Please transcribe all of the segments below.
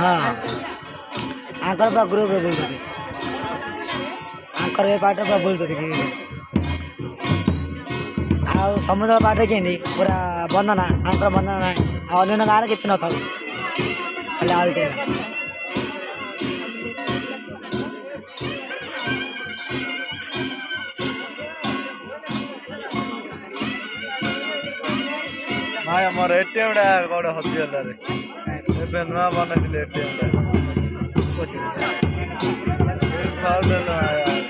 Anchor पर group रे बोलते आंकर पार्ट पर बोलते कि आ समुद्र पार्ट के नहीं पूरा बंधना आंकर बंधना अन्य गाँव किसी न था खाली आउटे भाई मोर एटीएम डा कोड हसी गला रे एबे नवा बनैले एटीएम डा साल देला यार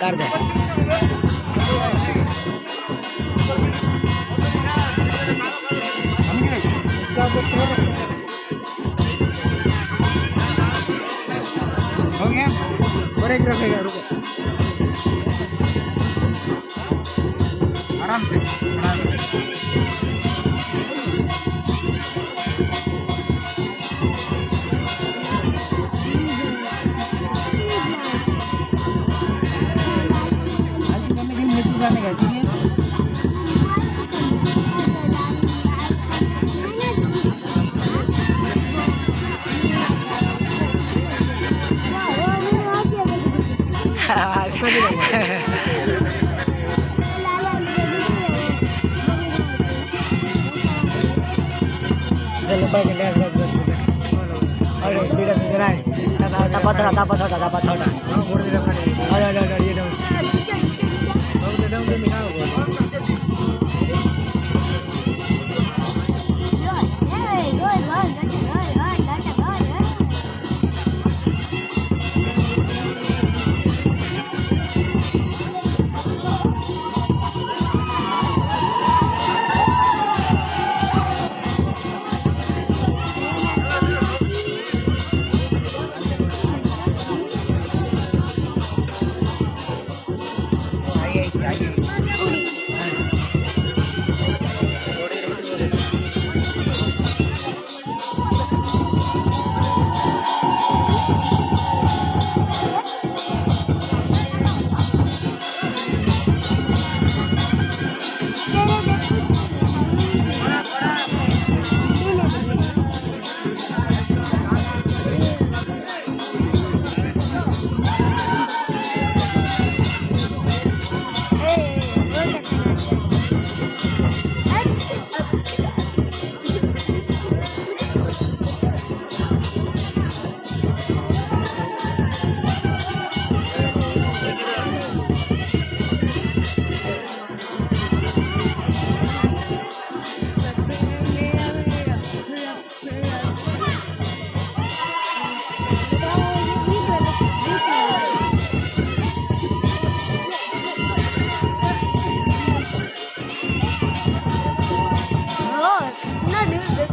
काट दे हो गया और एक रखेगा रुको आराम से जाने का ठीक है। Selalu pakai gas gas gas. Aduh, tidak beneran. Dapat soda. Aduh, dia dong. Oh, no, dude.